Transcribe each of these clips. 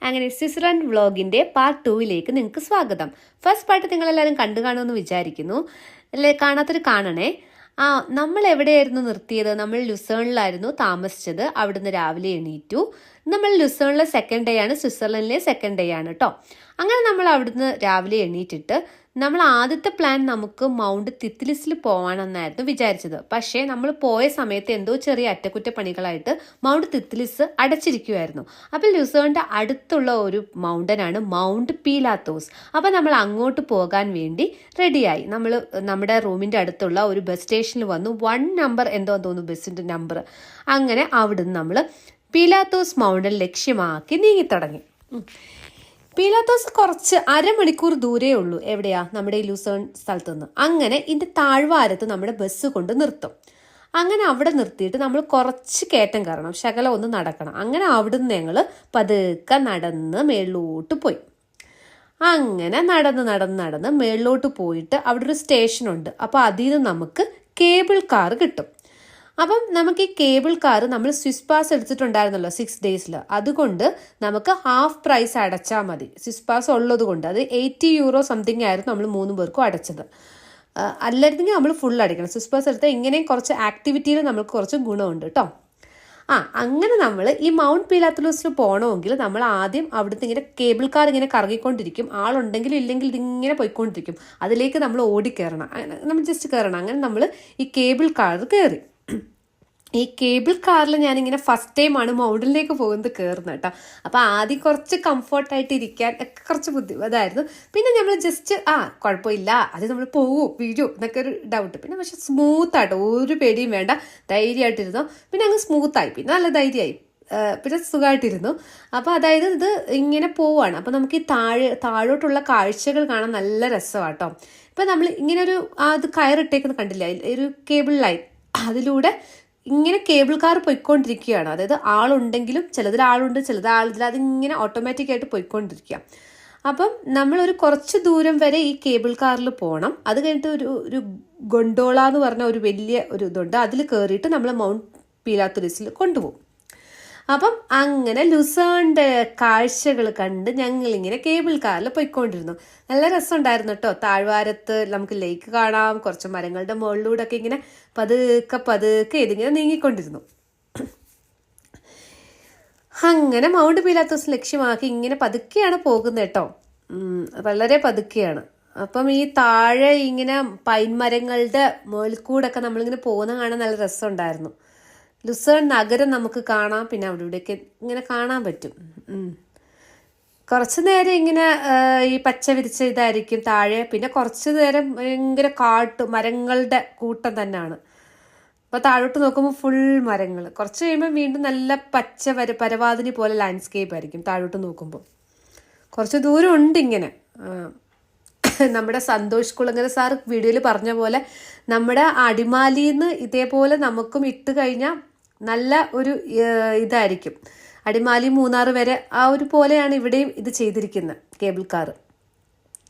അങ്ങനെ Switzerland വ്ളോഗിന്റെ part 2 നിങ്ങൾക്ക് സ്വാഗതം. ഫസ്റ്റ് പാർട്ട് നിങ്ങളെല്ലാവരും കണ്ടു കാണുമെന്ന് വിചാരിക്കുന്നു. അല്ലേ? കാണാത്തൊരു കാണണേ. നമ്മൾ എവിടെയായിരുന്നു നിർത്തിയത്? നമ്മൾ ലുസേണിലായിരുന്നു താമസിച്ചത്. അവിടുന്ന് രാവിലെ എണീറ്റു. നമ്മൾ ലുസേണിലെ സെക്കൻഡ് ഡേ ആണ്, സ്വിറ്റ്സർലൻഡിലെ സെക്കൻഡ് ഡേ ആണ് കേട്ടോ. അങ്ങനെ നമ്മൾ അവിടുന്ന് രാവിലെ എണീറ്റിട്ട് നമ്മൾ ആദ്യത്തെ പ്ലാൻ നമുക്ക് മൗണ്ട് തിത്ലിസിൽ പോവാണെന്നായിരുന്നു വിചാരിച്ചത്. പക്ഷേ നമ്മൾ പോയ സമയത്ത് എന്തോ ചെറിയ അറ്റകുറ്റപ്പണികളായിട്ട് മൗണ്ട് തിത്ലിസ് അടച്ചിരിക്കുമായിരുന്നു. അപ്പോൾ ലുസേണിന്റെ അടുത്തുള്ള ഒരു മൗണ്ടനാണ് മൗണ്ട് പീലാത്തോസ്. അപ്പോൾ നമ്മൾ അങ്ങോട്ട് പോകാൻ വേണ്ടി റെഡിയായി. നമ്മൾ നമ്മുടെ റൂമിന്റെ അടുത്തുള്ള ഒരു ബസ് സ്റ്റേഷനിൽ വന്നു. 1 നമ്പർ എന്തോ തോന്നുന്നു ബസ്സിന്റെ നമ്പർ. അങ്ങനെ അവിടുന്ന് നമ്മൾ പീലാത്തോസ് മൗണ്ടൻ ലക്ഷ്യമാക്കി നീങ്ങിത്തുടങ്ങി. പീലാത്തോസ് കുറച്ച് അരമണിക്കൂർ ദൂരേ ഉള്ളൂ. എവിടെയാ? നമ്മുടെ ഈ ലുസേൺ സ്ഥലത്ത് നിന്ന്. അങ്ങനെ ഇതിന്റെ താഴ്വാരത്ത് നമ്മുടെ ബസ് കൊണ്ട് നിർത്തും. അങ്ങനെ അവിടെ നിർത്തിയിട്ട് നമ്മൾ കുറച്ച് കയറ്റം കയറണം, ശകലം ഒന്ന് നടക്കണം. അങ്ങനെ അവിടുന്ന് ഞങ്ങൾ പതുക്കെ നടന്ന് മേളിലോട്ട് പോയി. അങ്ങനെ നടന്ന് മേളിലോട്ട് പോയിട്ട് അവിടെ ഒരു സ്റ്റേഷനുണ്ട്. അപ്പോൾ അതിൽ നിന്ന് നമുക്ക് കേബിൾ കാർ കിട്ടും. അപ്പം നമുക്ക് ഈ കേബിൾ കാർ നമ്മൾ സ്വിസ് പാസ് എടുത്തിട്ടുണ്ടായിരുന്നല്ലോ 6 ഡേയ്സിൽ. അതുകൊണ്ട് നമുക്ക് ഹാഫ് പ്രൈസ് അടച്ചാൽ മതി. സ്വിസ് പാസ് ഉള്ളത് കൊണ്ട് അത് 80 യൂറോ സംതിങ് ആയിരുന്നു നമ്മൾ 3 പേർക്കും അടച്ചത്. അല്ലായിരുന്നെങ്കിൽ നമ്മൾ ഫുൾ അടിക്കണം. സ്വിസ് പാസ് എടുത്താൽ ഇങ്ങനെയും കുറച്ച് ആക്ടിവിറ്റിയിൽ നമുക്ക് കുറച്ച് ഗുണമുണ്ട് കേട്ടോ. അങ്ങനെ നമ്മൾ ഈ മൗണ്ട് പീലാത്തോസിൽ പോകണമെങ്കിൽ നമ്മൾ ആദ്യം അവിടുത്തെ ഇങ്ങനെ കേബിൾ കാർ ഇങ്ങനെ കറങ്ങിക്കൊണ്ടിരിക്കും. ആളുണ്ടെങ്കിലും ഇല്ലെങ്കിൽ ഇതിങ്ങനെ പോയിക്കൊണ്ടിരിക്കും. അതിലേക്ക് നമ്മൾ ഓടിക്കയറണം, നമ്മൾ ജസ്റ്റ് കയറണം. അങ്ങനെ നമ്മൾ ഈ കേബിൾ കാർ കയറി. ഈ കേബിൾ കാറിൽ ഞാനിങ്ങനെ ഫസ്റ്റ് ടൈമാണ് മൗണ്ടിലേക്ക് പോകുന്നത് കയറുന്നത് കേട്ടോ. അപ്പോൾ ആദ്യം കുറച്ച് കംഫർട്ടായിട്ട് ഇരിക്കാൻ ഒക്കെ കുറച്ച് ബുദ്ധിമുട്ടായിരുന്നു. പിന്നെ നമ്മൾ ജസ്റ്റ് കുഴപ്പമില്ല, അത് നമ്മൾ പോവും വീഴും എന്നൊക്കെ ഒരു ഡൗട്ട്. പിന്നെ പക്ഷെ സ്മൂത്തായിട്ട് ഒരു പേടിയും വേണ്ട, ധൈര്യമായിട്ടിരുന്നു. പിന്നെ അങ്ങ് സ്മൂത്തായി, പിന്നെ നല്ല ധൈര്യമായി, പിന്നെ സുഖമായിട്ടിരുന്നു. അപ്പോൾ അതായത് ഇത് ഇങ്ങനെ പോവാണ്. അപ്പോൾ നമുക്ക് ഈ താഴോട്ടുള്ള കാഴ്ചകൾ കാണാൻ നല്ല രസമാണ് കേട്ടോ. ഇപ്പം നമ്മൾ ഇങ്ങനെ ഒരു അത് കയറിട്ടേക്കുന്നത് കണ്ടില്ല, ഒരു കേബിൾ ലൈൻ, അതിലൂടെ ഇങ്ങനെ കേബിൾ കാർ പോയിക്കൊണ്ടിരിക്കുകയാണ്. അതായത് ആളുണ്ടെങ്കിലും ചിലതിൽ ആളുണ്ട്, ചിലത് ആളില്ല, അതിങ്ങനെ ഓട്ടോമാറ്റിക്കായിട്ട് പോയിക്കൊണ്ടിരിക്കുക. അപ്പം നമ്മളൊരു കുറച്ച് ദൂരം വരെ ഈ കേബിൾ കാറിൽ പോകണം. അത് കഴിഞ്ഞിട്ട് ഒരു ഗൊണ്ടോള എന്ന് പറഞ്ഞ ഒരു വലിയ ഒരു ഇതുണ്ട്. അതിൽ കയറിയിട്ട് നമ്മൾ മൗണ്ട് പീലാത്തോസിൽ കൊണ്ടുപോകും. അപ്പം അങ്ങനെ ലുസേണിന്റെ കാഴ്ചകൾ കണ്ട് ഞങ്ങളിങ്ങനെ കേബിൾ കാറിൽ പോയിക്കൊണ്ടിരുന്നു. നല്ല രസമുണ്ടായിരുന്നു കേട്ടോ. താഴ്വാരത്ത് നമുക്ക് ലേക്ക് കാണാം. കുറച്ച് മരങ്ങളുടെ മുകളിലൂടെ ഒക്കെ ഇങ്ങനെ പതുക്കെ ഇതിങ്ങനെ നീങ്ങിക്കൊണ്ടിരുന്നു. അങ്ങനെ മൗണ്ട് പീലാത്തോസ് ലക്ഷ്യമാക്കി ഇങ്ങനെ പതുക്കെയാണ് പോകുന്നത് കേട്ടോ. വളരെ പതുക്കെയാണ്. അപ്പം ഈ താഴെ ഇങ്ങനെ പൈൻ മരങ്ങളുടെ മുകളിൽ കൂടൊക്കെ നമ്മളിങ്ങനെ പോകുന്ന കാണാൻ നല്ല രസമുണ്ടായിരുന്നു. ലുസേൺ നഗരം നമുക്ക് കാണാം. പിന്നെ അവിടെ ഇവിടെയൊക്കെ ഇങ്ങനെ കാണാൻ പറ്റും. കുറച്ച് നേരം ഇങ്ങനെ ഈ പച്ച വിരിച്ച ഇതായിരിക്കും താഴെ. പിന്നെ കുറച്ച് നേരം ഭയങ്കര മരങ്ങളുടെ കൂട്ടം തന്നെയാണ്. അപ്പോൾ താഴോട്ട് നോക്കുമ്പോൾ ഫുൾ മരങ്ങൾ. കുറച്ച് കഴിയുമ്പോൾ വീണ്ടും നല്ല പച്ച പരവാതിനി പോലെ ലാൻഡ്സ്കേപ്പ് ആയിരിക്കും താഴോട്ട് നോക്കുമ്പോൾ. കുറച്ച് ദൂരം ഉണ്ട് ഇങ്ങനെ. നമ്മുടെ സന്തോഷ് കുളങ്ങര സാർ വീഡിയോയിൽ പറഞ്ഞ പോലെ നമ്മുടെ അടിമാലിന്ന് ഇതേപോലെ നമുക്കും ഇട്ട് കഴിഞ്ഞാൽ നല്ല ഒരു ഇതായിരിക്കും. അടിമാലി മൂന്നാർ വരെ ഒരു പോലെയാണ് ഇവിടെയും ഇത് ചെയ്തിരിക്കുന്നത് കേബിൾ കാർ.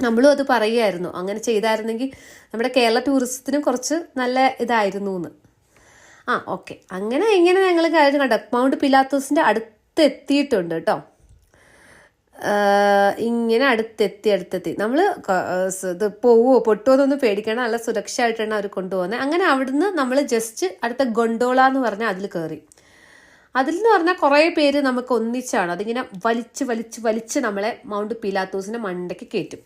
നമ്മളും അത് പറയുമായിരുന്നു, അങ്ങനെ ചെയ്തായിരുന്നെങ്കിൽ നമ്മുടെ കേരള ടൂറിസത്തിനും കുറച്ച് നല്ല ഇതായിരുന്നു എന്ന്. ഓക്കെ. അങ്ങനെ ഇങ്ങനെ ഞങ്ങൾ കാര്യം കണ്ട മൗണ്ട് പീലാത്തോസിന്റെ അടുത്ത് എത്തിയിട്ടുണ്ട് കേട്ടോ. ഇങ്ങനെ അടുത്തെത്തി നമ്മൾ ഇത് പോവോ പൊട്ടുമോ എന്നൊന്നും പേടിക്കണം, നല്ല സുരക്ഷയായിട്ടാണ് അവർ കൊണ്ടുപോകുന്നത്. അങ്ങനെ അവിടുന്ന് നമ്മൾ ജസ്റ്റ് അടുത്ത ഗൊണ്ടോള എന്ന് പറഞ്ഞാൽ അതിൽ കയറി. അതിൽ എന്ന് പറഞ്ഞാൽ കുറേ പേര് നമുക്ക് ഒന്നിച്ചാണ് അതിങ്ങനെ വലിച്ച് നമ്മളെ മൗണ്ട് പീലാത്തോസിന്റെ മണ്ടയ്ക്ക് കയറ്റും.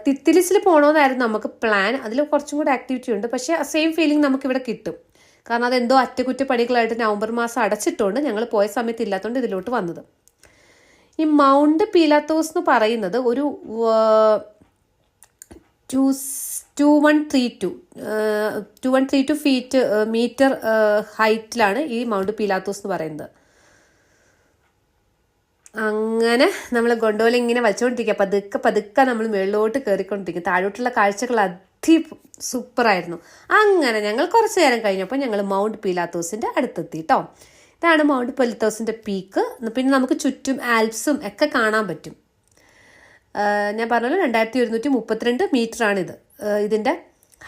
തിത്ലിസിൽ പോകണമെന്നായിരുന്നു നമുക്ക് പ്ലാൻ. അതിൽ കുറച്ചും കൂടെ ആക്ടിവിറ്റി ഉണ്ട്. പക്ഷേ സെയിം ഫീലിംഗ് നമുക്കിവിടെ കിട്ടും. കാരണം അതെന്തോ അറ്റകുറ്റപ്പണികളായിട്ട് നവംബർ മാസം അടച്ചിട്ടുകൊണ്ട് ഞങ്ങൾ പോയ സമയത്ത് ഇല്ലാത്തതുകൊണ്ട് ഇതിലോട്ട് വന്നത്. ഈ മൗണ്ട് പീലാത്തോസ് എന്ന് പറയുന്നത് ഒരു 2132 മീറ്റർ ഹൈറ്റിലാണ് ഈ മൗണ്ട് പീലാത്തോസ് എന്ന് പറയുന്നത്. അങ്ങനെ നമ്മൾ ഗൊണ്ടോല ഇങ്ങനെ വലിച്ചുകൊണ്ടിരിക്കുക. പതുക്കെ നമ്മൾ മുകളിലോട്ട് കയറിക്കൊണ്ടിരിക്കും. താഴോട്ടുള്ള കാഴ്ചകൾ സൂപ്പറായിരുന്നു. അങ്ങനെ ഞങ്ങൾ കുറച്ച് നേരം കഴിഞ്ഞപ്പോൾ ഞങ്ങൾ മൗണ്ട് പീലാത്തോസിന്റെ അടുത്തെത്തി കേട്ടോ. ഇതാണ് മൗണ്ട് പീലാത്തോസിന്റെ പീക്ക്. പിന്നെ നമുക്ക് ചുറ്റും ആൽപ്സും ഒക്കെ കാണാൻ പറ്റും. ഞാൻ പറഞ്ഞല്ലോ 2132 മീറ്ററാണിത് ഇതിൻ്റെ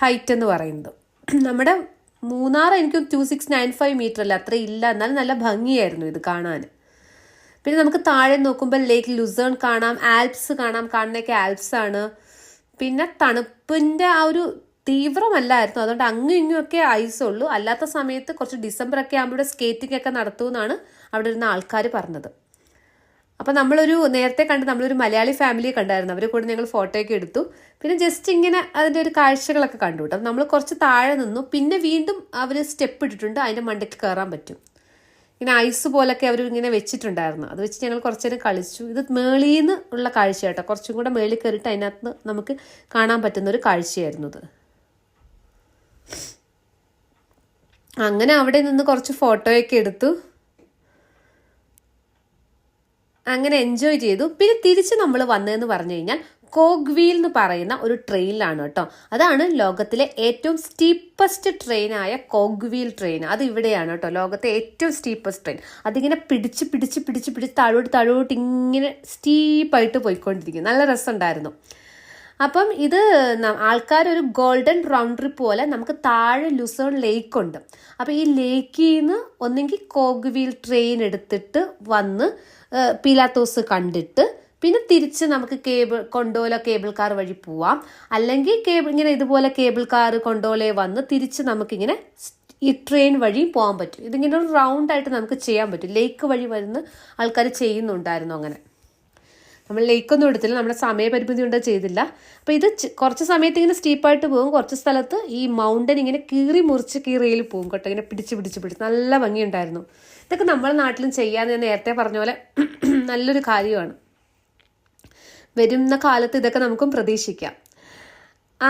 ഹൈറ്റ് എന്ന് പറയുന്നത്. നമ്മുടെ മൂന്നാർ എനിക്ക് 2695 മീറ്റർ അല്ല, അത്ര ഇല്ല, എന്നാലും നല്ല ഭംഗിയായിരുന്നു ഇത് കാണാൻ. പിന്നെ നമുക്ക് താഴെ നോക്കുമ്പോൾ ലേക്ക് ലുസേൺ കാണാം, ആൽപ്സ് കാണാം. കാണുന്നതൊക്കെ ആൽപ്സ് ആണ്. പിന്നെ തണുപ്പിൻ്റെ ആ ഒരു തീവ്രമല്ലായിരുന്നു, അതുകൊണ്ട് അങ്ങും ഇങ്ങുമൊക്കെ ഐസുള്ളൂ. അല്ലാത്ത സമയത്ത് കുറച്ച് ഡിസംബറൊക്കെ ആകുമ്പോൾ ഇവിടെ സ്കേറ്റിംഗ് ഒക്കെ നടത്തുമെന്നാണ് അവിടെ ഇരുന്ന ആൾക്കാർ പറഞ്ഞത്. അപ്പം നേരത്തെ നമ്മളൊരു മലയാളി ഫാമിലിയെ കണ്ടായിരുന്നു. അവരെ കൂടെ ഞങ്ങൾ ഫോട്ടോയൊക്കെ എടുത്തു. പിന്നെ ജസ്റ്റ് ഇങ്ങനെ അതിൻ്റെ ഒരു കാഴ്ചകളൊക്കെ കണ്ടു കേട്ടോ. നമ്മൾ കുറച്ച് താഴെ നിന്നു. പിന്നെ വീണ്ടും അവർ സ്റ്റെപ്പ് ഇട്ടിട്ടുണ്ട്, അതിൻ്റെ മണ്ടയ്ക്ക് കയറാൻ പറ്റും. ഇങ്ങനെ ഐസ് പോലൊക്കെ അവർ ഇങ്ങനെ വെച്ചിട്ടുണ്ടായിരുന്നു. അത് വെച്ച് ഞങ്ങൾ കുറച്ച് നേരം കളിച്ചു. ഇത് മേളിന്ന് ഉള്ള കാഴ്ച കേട്ടോ. കുറച്ചും കൂടെ മേളിൽ കയറിയിട്ട് അതിനകത്ത് നമുക്ക് കാണാൻ പറ്റുന്ന ഒരു കാഴ്ചയായിരുന്നു ഇത്. അങ്ങനെ അവിടെ നിന്ന് കുറച്ച് ഫോട്ടോയൊക്കെ എടുത്തു, അങ്ങനെ എൻജോയ് ചെയ്തു. പിന്നെ തിരിച്ച് നമ്മൾ വന്നതെന്ന് പറഞ്ഞു കഴിഞ്ഞാൽ കോഗ്വീൽ എന്ന് പറയുന്ന ഒരു ട്രെയിനിലാണ് കേട്ടോ. അതാണ് ലോകത്തിലെ ഏറ്റവും സ്റ്റീപ്പസ്റ്റ് ട്രെയിനായ കോഗ്വീൽ ട്രെയിൻ. അത് ഇവിടെയാണ് കേട്ടോ, ലോകത്തെ ഏറ്റവും സ്റ്റീപ്പസ്റ്റ് ട്രെയിൻ. അതിങ്ങനെ പിടിച്ച് താഴോട്ട് ഇങ്ങനെ സ്റ്റീപ്പായിട്ട് പോയിക്കൊണ്ടിരിക്കും. നല്ല രസമുണ്ടായിരുന്നു. അപ്പം ഇത് ആൾക്കാരൊരു ഗോൾഡൻ റൗണ്ട് ട്രിപ്പ് പോലെ നമുക്ക് താഴെ ലുസേൺ ലേക്ക് ഉണ്ട്. അപ്പം ഈ ലേക്കിൽ നിന്ന് ഒന്നെങ്കിൽ കോഗ്വീൽ ട്രെയിൻ എടുത്തിട്ട് വന്ന് പീലാത്തോസ് കണ്ടിട്ട് പിന്നെ തിരിച്ച് നമുക്ക് കൊണ്ടോല കേബിൾ കാർ വഴി പോവാം. അല്ലെങ്കിൽ ഇങ്ങനെ ഇതുപോലെ കേബിൾ കാർ കൊണ്ടോലെ വന്ന് തിരിച്ച് നമുക്കിങ്ങനെ ഈ ട്രെയിൻ വഴി പോകാൻ പറ്റും. ഇതിങ്ങനെ ഒരു റൗണ്ടായിട്ട് നമുക്ക് ചെയ്യാൻ പറ്റും. ലേക്ക് വഴി വരുന്ന ആൾക്കാർ ചെയ്യുന്നുണ്ടായിരുന്നു. അങ്ങനെ നമ്മൾ ലേക്കൊന്നും എടുത്തില്ല, നമ്മുടെ സമയപരിമിതി കൊണ്ട് ചെയ്തില്ല. അപ്പോൾ ഇത് കുറച്ച് സമയത്ത് ഇങ്ങനെ സ്റ്റീപ്പായിട്ട് പോകും, കുറച്ച് സ്ഥലത്ത് ഈ മൗണ്ടൻ ഇങ്ങനെ കീറിയിൽ പോകും കേട്ടോ. ഇങ്ങനെ പിടിച്ച് നല്ല ഭംഗിയുണ്ടായിരുന്നു. ഇതൊക്കെ നമ്മുടെ നാട്ടിലും ചെയ്യാന്ന് ഞാൻ നേരത്തെ പറഞ്ഞ പോലെ നല്ലൊരു കാര്യമാണ്. വരുന്ന കാലത്ത് ഇതൊക്കെ നമുക്കും പ്രതീക്ഷിക്കാം.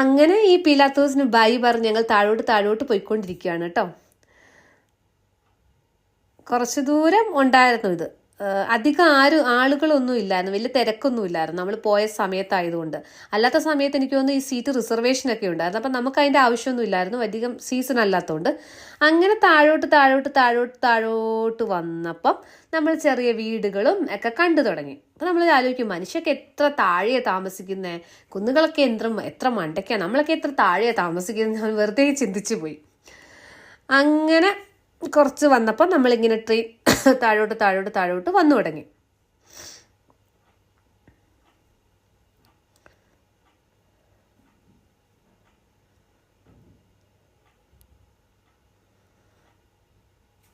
അങ്ങനെ ഈ പീലാത്തോസിന് ബൈ പറഞ്ഞ് ഞങ്ങൾ താഴോട്ട് പോയിക്കൊണ്ടിരിക്കുകയാണ് കേട്ടോ. കുറച്ച് ദൂരം ഉണ്ടായിരുന്നു ഇത്. അധികം ആളുകളൊന്നും ഇല്ലായിരുന്നു, വലിയ തിരക്കൊന്നും ഇല്ലായിരുന്നു നമ്മൾ പോയ സമയത്തായതുകൊണ്ട്. അല്ലാത്ത സമയത്ത് എനിക്ക് തോന്നുന്നു ഈ സീറ്റ് റിസർവേഷനൊക്കെ ഉണ്ടായിരുന്നു. അപ്പം നമുക്ക് അതിൻ്റെ ആവശ്യമൊന്നും ഇല്ലായിരുന്നു, അധികം സീസൺ അല്ലാത്തതുകൊണ്ട്. അങ്ങനെ താഴോട്ട് വന്നപ്പം നമ്മൾ ചെറിയ വീടുകളും ഒക്കെ കണ്ടു തുടങ്ങി. അപ്പം നമ്മൾ ആലോചിക്കും, മനുഷ്യർക്ക് എത്ര താഴെയാണ് താമസിക്കുന്നത്, കുന്നുകളൊക്കെ എത്ര മണ്ടയ്ക്കാണ്, നമ്മളൊക്കെ എത്ര താഴെയാണ് താമസിക്കുന്നത്, വെറുതെ ചിന്തിച്ചു പോയി. അങ്ങനെ കുറച്ച് വന്നപ്പോൾ നമ്മളിങ്ങനെ ട്രെയിൻ താഴോട്ട് വന്നു തുടങ്ങി.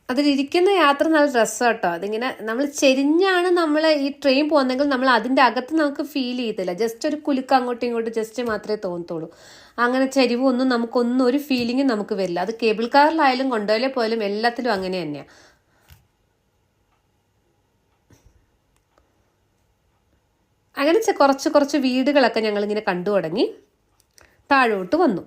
അതിലിരിക്കുന്ന യാത്ര നല്ല രസം കേട്ടോ. അതിങ്ങനെ നമ്മൾ ചെരിഞ്ഞാണ് നമ്മൾ ഈ ട്രെയിൻ പോകുന്നെങ്കിൽ നമ്മൾ അതിൻ്റെ അകത്ത് നമുക്ക് ഫീൽ ചെയ്തില്ല. ജസ്റ്റ് ഒരു കുലുക്ക് അങ്ങോട്ടും ഇങ്ങോട്ടും ജസ്റ്റ് മാത്രമേ തോന്നത്തുള്ളൂ. അങ്ങനെ ചരിവൊന്നും നമുക്കൊന്നും ഒരു ഫീലിംഗും നമുക്ക് വരില്ല. അത് കേബിൾ കാറിലായാലും കൊണ്ടോയിലെ പോയാലും എല്ലാത്തിലും അങ്ങനെ തന്നെയാണ്. അങ്ങനെ കുറച്ച് വീടുകളൊക്കെ ഞങ്ങളിങ്ങനെ കണ്ടു തുടങ്ങി. താഴോട്ട് വന്നു.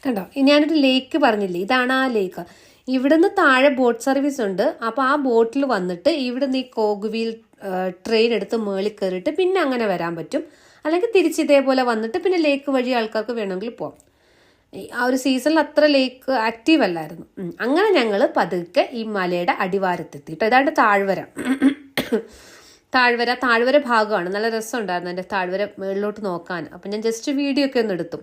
കണ്ടോ, ഞാനൊരു ലേക്ക് പറഞ്ഞില്ലേ, ഇതാണ് ആ ലേക്ക്. ഇവിടുന്ന് താഴെ ബോട്ട് സർവീസ് ഉണ്ട്. അപ്പോൾ ആ ബോട്ടിൽ വന്നിട്ട് ഇവിടുന്ന് ഈ കോഗ്വീൽ ട്രെയിൻ എടുത്ത് മേളിൽ കയറിയിട്ട് പിന്നെ അങ്ങനെ വരാൻ പറ്റും. അല്ലെങ്കിൽ തിരിച്ച് ഇതേപോലെ വന്നിട്ട് പിന്നെ ലേക്ക് വഴി ആൾക്കാർക്ക് വേണമെങ്കിൽ പോവാം. ആ ഒരു സീസണിൽ അത്ര ലേക്ക് ആക്റ്റീവ് അല്ലായിരുന്നു. അങ്ങനെ ഞങ്ങൾ പതുക്കെ ഈ മലയുടെ അടിവാരത്തെത്തി കേട്ടോ. ഇതാണ്ട് താഴ്വര ഭാഗമാണ്. നല്ല രസമുണ്ടായിരുന്നു എൻ്റെ താഴ്വര മുകളിലോട്ട് നോക്കാൻ. അപ്പം ഞാൻ ജസ്റ്റ് വീഡിയോ ഒക്കെ ഒന്ന് എടുത്തു.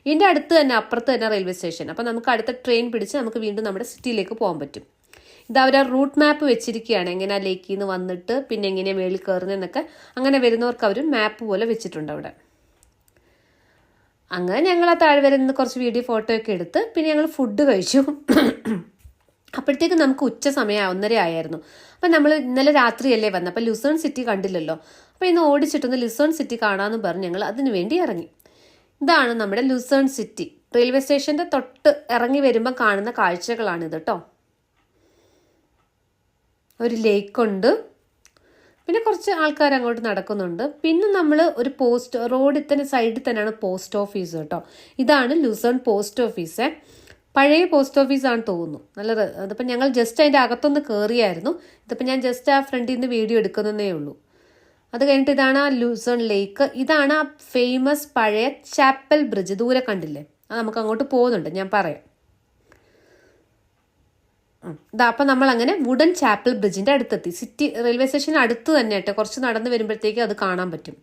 ഇതിൻ്റെ അപ്പുറത്ത് തന്നെ റെയിൽവേ സ്റ്റേഷൻ. അപ്പം നമുക്ക് അടുത്ത ട്രെയിൻ പിടിച്ച് നമുക്ക് വീണ്ടും നമ്മുടെ സിറ്റിയിലേക്ക് പോകാൻ പറ്റും. ഇത് അവർ റൂട്ട് മാപ്പ് വെച്ചിരിക്കുകയാണ്, എങ്ങനെ ലേക്കിൽ നിന്ന് വന്നിട്ട് പിന്നെ എങ്ങനെയാണ് മേളിൽ കയറുന്നതെന്നൊക്കെ. അങ്ങനെ വരുന്നവർക്ക് അവർ മാപ്പ് പോലെ വെച്ചിട്ടുണ്ട് അവിടെ. അങ്ങനെ ഞങ്ങൾ ആ താഴ്വര നിന്ന് കുറച്ച് വീഡിയോ ഫോട്ടോ ഒക്കെ എടുത്ത് പിന്നെ ഞങ്ങൾ ഫുഡ് കഴിച്ചു. അപ്പോഴത്തേക്ക് നമുക്ക് ഉച്ച സമയം 1:30 ആയിരുന്നു. അപ്പം നമ്മൾ ഇന്നലെ രാത്രിയല്ലേ വന്നത്, അപ്പം ലുസേൺ സിറ്റി കണ്ടില്ലല്ലോ. അപ്പോൾ ഇന്ന് ഓടിച്ചിട്ടൊന്ന് ലുസേൺ സിറ്റി കാണാമെന്ന് പറഞ്ഞ് ഞങ്ങൾ അതിന് വേണ്ടി ഇറങ്ങി. ഇതാണ് നമ്മുടെ ലുസേൺ സിറ്റി. റെയിൽവേ സ്റ്റേഷൻ്റെ തൊട്ട് ഇറങ്ങി വരുമ്പോൾ കാണുന്ന കാഴ്ചകളാണിത് കേട്ടോ. ഒരു ലേക്കുണ്ട്, പിന്നെ കുറച്ച് ആൾക്കാർ അങ്ങോട്ട് നടക്കുന്നുണ്ട്. പിന്നെ നമ്മൾ ഒരു റോഡിൽ തന്നെ സൈഡിൽ തന്നെയാണ് പോസ്റ്റ് ഓഫീസ് കേട്ടോ. ഇതാണ് ലുസേൺ പോസ്റ്റ് ഓഫീസ്. പഴയ പോസ്റ്റ് ഓഫീസാണെന്ന് തോന്നുന്നു. നല്ലത്. അതിപ്പോൾ ഞങ്ങൾ ജസ്റ്റ് അതിൻ്റെ അകത്തൊന്ന് കയറിയായിരുന്നു. ഇതിപ്പോൾ ഞാൻ ജസ്റ്റ് ആ ഫ്രണ്ടിൽ നിന്ന് വീഡിയോ എടുക്കുന്നതേ ഉള്ളൂ. അത് കഴിഞ്ഞിട്ട് ഇതാണ് ആ ലൂസൺ ലേക്ക്. ഇതാണ് ആ ഫേമസ് പഴയ ചാപ്പൽ ബ്രിഡ്ജ്. ദൂരെ കണ്ടില്ലേ? അത് നമുക്ക് അങ്ങോട്ട് പോകുന്നുണ്ട്, ഞാൻ പറയാം. ഇതാ അപ്പം നമ്മൾ അങ്ങനെ വുഡൻ ചാപ്പൽ ബ്രിഡ്ജിന്റെ അടുത്തെത്തി. സിറ്റി റെയിൽവേ സ്റ്റേഷന് അടുത്ത് തന്നെ കേട്ടോ, കുറച്ച് നടന്ന് വരുമ്പോഴത്തേക്ക് അത് കാണാൻ പറ്റും.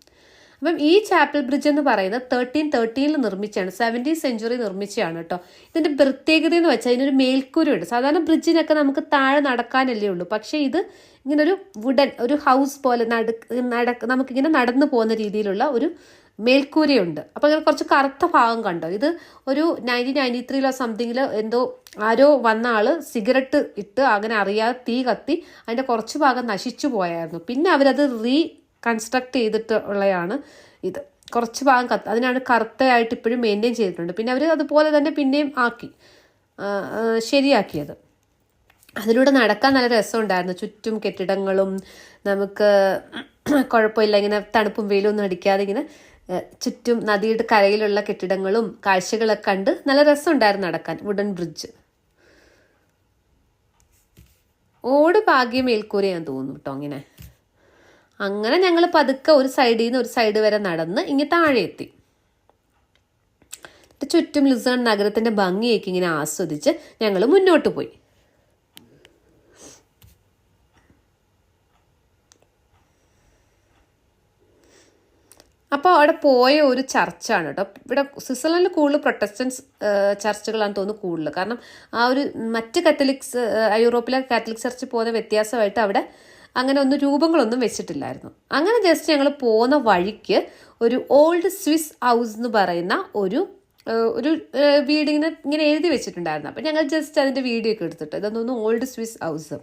അപ്പം ഈ ചാപ്പൽ ബ്രിഡ്ജ് എന്ന് പറയുന്നത് 1313 നിർമ്മിച്ചാണ്, 17th സെഞ്ചുറി നിർമ്മിച്ചതാണ് കേട്ടോ. ഇതിന്റെ പ്രത്യേകത എന്ന് വെച്ചാൽ ഇതിനൊരു മേൽക്കൂരയുണ്ട്. സാധാരണ ബ്രിഡ്ജിനൊക്കെ നമുക്ക് താഴെ നടക്കാനല്ലേ ഉള്ളൂ, പക്ഷെ ഇത് ഇങ്ങനെ ഒരു വുഡൻ ഒരു ഹൗസ് പോലെ നമുക്കിങ്ങനെ നടന്നു പോകുന്ന രീതിയിലുള്ള ഒരു മേൽക്കൂരയുണ്ട്. അപ്പൊ ഇങ്ങനെ കുറച്ച് കറുത്ത ഭാഗം കണ്ടോ? ഇത് ഒരു 1993 സംതിങ്ങിൽ എന്തോ ആരോ വന്ന ആള് സിഗരറ്റ് ഇട്ട് അങ്ങനെ അറിയാതെ തീ കത്തി അതിന്റെ കുറച്ച് ഭാഗം നശിച്ചു പോയായിരുന്നു. പിന്നെ അവരത് കൺസ്ട്രക്ട് ചെയ്തിട്ടുള്ളതാണ് ഇത്. കുറച്ച് ഭാഗം അതിനാണ് കറുത്തയായിട്ട് ഇപ്പോഴും മെയിൻറ്റെയിൻ ചെയ്തിട്ടുണ്ട്. പിന്നെ അവർ അതുപോലെ തന്നെ പിന്നെയും ശരിയാക്കിയത്. അതിലൂടെ നടക്കാൻ നല്ല രസമുണ്ടായിരുന്നു. ചുറ്റും കെട്ടിടങ്ങളും, നമുക്ക് കുഴപ്പമില്ല, ഇങ്ങനെ തണുപ്പും വെയിലും ഒന്നും അടിക്കാതെ ഇങ്ങനെ ചുറ്റും നദിയുടെ കരയിലുള്ള കെട്ടിടങ്ങളും കാഴ്ചകളൊക്കെ കണ്ട് നല്ല രസമുണ്ടായിരുന്നു നടക്കാൻ. വുഡൻ ബ്രിഡ്ജ് ഓട് ഭാഗ്യ മേൽക്കൂരയാന്ന് തോന്നുന്നു കേട്ടോ. അങ്ങനെ ഞങ്ങൾ പതുക്കെ ഒരു സൈഡിൽ നിന്ന് ഒരു സൈഡ് വരെ നടന്ന് ഇങ്ങനെ താഴെ എത്തി. ചുറ്റും ലുസേൺ നഗരത്തിന്റെ ഭംഗിയൊക്കെ ഇങ്ങനെ ആസ്വദിച്ച് ഞങ്ങൾ മുന്നോട്ട് പോയി. അപ്പോൾ അവിടെ പോയ ഒരു ചർച്ചാണ് കേട്ടോ. ഇവിടെ സ്വിറ്റ്സർലൻഡിൽ കൂടുതൽ പ്രൊട്ടസ്റ്റൻസ് ചർച്ചുകളാണ് തോന്നുന്നു കൂടുതൽ. കാരണം ആ ഒരു മറ്റ് കാത്തലിക്സ് യൂറോപ്പിലെ കാത്തലിക് ചർച്ച് പോകുന്ന വ്യത്യാസമായിട്ട് അവിടെ അങ്ങനെ ഒന്നും രൂപങ്ങളൊന്നും വെച്ചിട്ടില്ലായിരുന്നു. അങ്ങനെ ജസ്റ്റ് ഞങ്ങൾ പോകുന്ന വഴിക്ക് ഒരു ഓൾഡ് സ്വിസ് ഹൗസ് എന്ന് പറയുന്ന ഒരു വീടിങ്ങനെ എഴുതി വെച്ചിട്ടുണ്ടായിരുന്നു. അപ്പം ഞങ്ങൾ ജസ്റ്റ് അതിൻ്റെ വീഡിയോ ഒക്കെ എടുത്തിട്ട്, ഇതൊന്നും ഓൾഡ് സ്വിസ് ഹൗസ്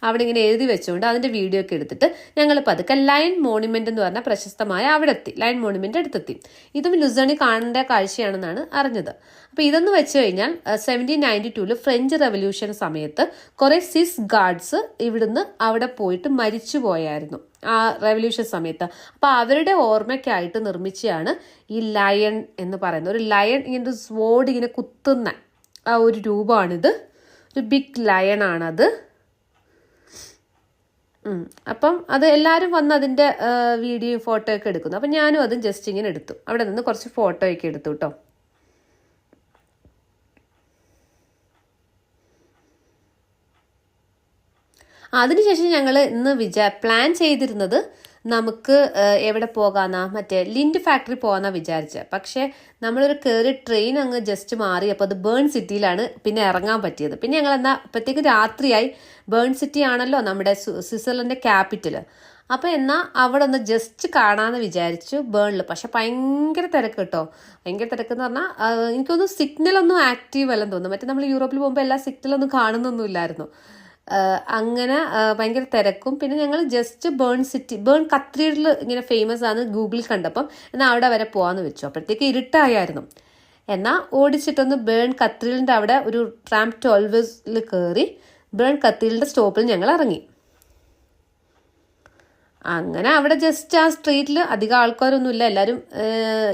അവിടെ ഇങ്ങനെ എഴുതി വെച്ചുകൊണ്ട് അതിൻ്റെ വീഡിയോ ഒക്കെ എടുത്തിട്ട് ഞങ്ങൾ പതുക്കെ ലയൺ മോണുമെന്റ് എന്ന് പറഞ്ഞാൽ പ്രശസ്തമായ അവിടെ എത്തി. ലയൺ മോണുമെന്റ് അടുത്തെത്തി. ഇതും ലുസേണിൽ കാണേണ്ട കാഴ്ചയാണെന്നാണ് അറിഞ്ഞത്. അപ്പോൾ ഇതെന്ന് വെച്ച് കഴിഞ്ഞാൽ 1792 ഫ്രഞ്ച് റെവല്യൂഷൻ സമയത്ത് കുറെ സ്വിസ് ഗാർഡ്സ് ഇവിടുന്ന് അവിടെ പോയിട്ട് മരിച്ചു പോയായിരുന്നു ആ റെവല്യൂഷൻ സമയത്ത്. അപ്പോൾ അവരുടെ ഓർമ്മയ്ക്കായിട്ട് നിർമ്മിച്ചതാണ് ഈ ലയൺ എന്ന് പറയുന്നത്. ഒരു ലയൺ ഇങ്ങനെ സ്വോർഡ് ഇങ്ങനെ കുത്തുന്ന ആ ഒരു രൂപമാണിത്. ഒരു ബിഗ് ലയൺ ആണത്. അപ്പം അത് എല്ലാവരും വന്ന് അതിൻ്റെ വീഡിയോയും ഫോട്ടോ ഒക്കെ എടുക്കുന്നു. അപ്പം ഞാനും അതും ജസ്റ്റ് ഇങ്ങനെ എടുത്തു. അവിടെ നിന്ന് കുറച്ച് ഫോട്ടോ ഒക്കെ എടുത്തു കേട്ടോ. അതിനുശേഷം ഞങ്ങൾ ഇന്ന് പ്ലാൻ ചെയ്തിരുന്നത് നമുക്ക് എവിടെ പോകാന്നാ, മറ്റേ ലിൻഡ് ഫാക്ടറി പോകാന്നാ വിചാരിച്ചത്. പക്ഷേ നമ്മളൊരു കയറി ട്രെയിൻ അങ്ങ് ജസ്റ്റ് മാറി. അപ്പോൾ അത് ബേൺ സിറ്റിയിലാണ് പിന്നെ ഇറങ്ങാൻ പറ്റിയത്. പിന്നെ ഞങ്ങൾ അപ്പോഴത്തേക്ക് രാത്രിയായി. ബേൺ സിറ്റി ആണല്ലോ നമ്മുടെ സ്വിറ്റ്സർലൻഡിന്റെ ക്യാപിറ്റൽ. അപ്പോൾ എന്നാൽ അവിടെ ഒന്ന് ജസ്റ്റ് കാണാമെന്ന് വിചാരിച്ചു ബേണിൽ. പക്ഷെ ഭയങ്കര തിരക്ക് കേട്ടോ. ഭയങ്കര തിരക്കെന്ന് പറഞ്ഞാൽ എനിക്കൊന്നും സിഗ്നലൊന്നും ആക്റ്റീവ് അല്ലെന്ന് തോന്നുന്നു. മറ്റേ നമ്മൾ യൂറോപ്പിൽ പോകുമ്പോൾ എല്ലാ സിഗ്നലൊന്നും കാണുന്നൊന്നുമില്ലായിരുന്നു. അങ്ങനെ ഭയങ്കര തിരക്കും. പിന്നെ ഞങ്ങൾ ജസ്റ്റ് ബേൺ കത്തീഡ്രൽ ഇങ്ങനെ ഫേമസ് ആണ് ഗൂഗിളിൽ കണ്ടപ്പം എന്നാൽ അവിടെ വരെ പോകാമെന്ന് വെച്ചു. അപ്പോഴത്തേക്ക് ഇരുട്ടായിരുന്നു. എന്നാൽ ഓടിച്ചിട്ടൊന്ന് ബേൺ കത്തീഡ്രലിൻ്റെ അവിടെ ഒരു ട്രാം 12 കയറി ബേൺ കത്തീഡ്രലിൻ്റെ സ്റ്റോപ്പിൽ ഞങ്ങൾ ഇറങ്ങി. അങ്ങനെ അവിടെ ജസ്റ്റ് ആ സ്ട്രീറ്റിൽ അധികം ആൾക്കാരൊന്നുമില്ല. എല്ലാവരും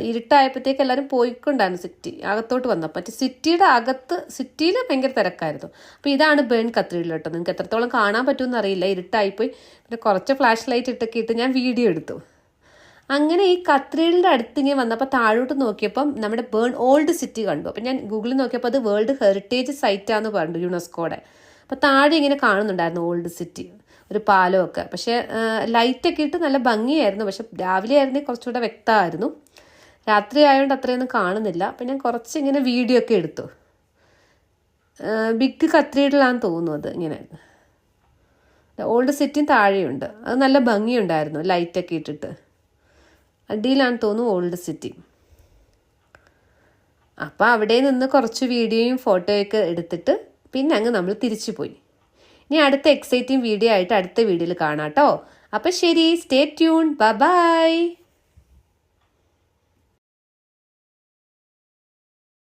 ഇരുട്ടായപ്പോഴത്തേക്ക് എല്ലാവരും പോയിക്കൊണ്ടായിരുന്നു സിറ്റി അകത്തോട്ട് വന്നപ്പോൾ. മറ്റേ സിറ്റിയിൽ ഭയങ്കര തിരക്കായിരുന്നു. അപ്പോൾ ഇതാണ് ബേൺ കത്തീഡ്രൽ കേട്ടോ. നിങ്ങൾക്ക് എത്രത്തോളം കാണാൻ പറ്റുമെന്ന് അറിയില്ല, ഇരുട്ടായിപ്പോയി. പിന്നെ കുറച്ച് ഫ്ലാഷ് ലൈറ്റ് ഇട്ടൊക്കെ ഇട്ട് ഞാൻ വീഡിയോ എടുത്തു. അങ്ങനെ ഈ കത്തീഡ്രലിൻ്റെ അടുത്തിങ്ങനെ വന്നപ്പോൾ താഴോട്ട് നോക്കിയപ്പം നമ്മുടെ ബേൺ ഓൾഡ് സിറ്റി കണ്ടു. അപ്പം ഞാൻ ഗൂഗിളിൽ നോക്കിയപ്പോൾ അത് വേൾഡ് ഹെറിറ്റേജ് സൈറ്റാന്ന് പറഞ്ഞു, യുനെസ്കോയുടെ. അപ്പോൾ താഴെ ഇങ്ങനെ കാണുന്നുണ്ടായിരുന്നു ഓൾഡ് സിറ്റി, ഒരു പാലമൊക്കെ. പക്ഷേ ലൈറ്റൊക്കെ ഇട്ട് നല്ല ഭംഗിയായിരുന്നു. പക്ഷെ രാവിലെ ആയിരുന്നെങ്കിൽ കുറച്ചുകൂടെ വ്യക്തമായിരുന്നു. രാത്രി ആയതുകൊണ്ട് അത്രയൊന്നും കാണുന്നില്ല. അപ്പം ഞാൻ കുറച്ച് ഇങ്ങനെ വീഡിയോ ഒക്കെ എടുത്തു. ബിഗ് കത്തീഡ്രലാണെന്ന് തോന്നുന്നു അത്. ഇങ്ങനെ ഓൾഡ് സിറ്റിയും താഴെയുണ്ട്. അത് നല്ല ഭംഗിയുണ്ടായിരുന്നു ലൈറ്റൊക്കെ ഇട്ടിട്ട്. അടിയിലാണെന്ന് തോന്നുന്നു ഓൾഡ് സിറ്റി. അപ്പം അവിടെ നിന്ന് കുറച്ച് വീഡിയോയും ഫോട്ടോയൊക്കെ എടുത്തിട്ട് പിന്നെ അങ്ങ് നമ്മൾ തിരിച്ചു പോയി. ഇനി അടുത്ത എക്സൈറ്റിംഗ് വീഡിയോ ആയിട്ട് അടുത്ത വീഡിയോയിൽ കാണാം കേട്ടോ. അപ്പം ശരി, സ്റ്റേ ട്യൂൺ, ബൈ.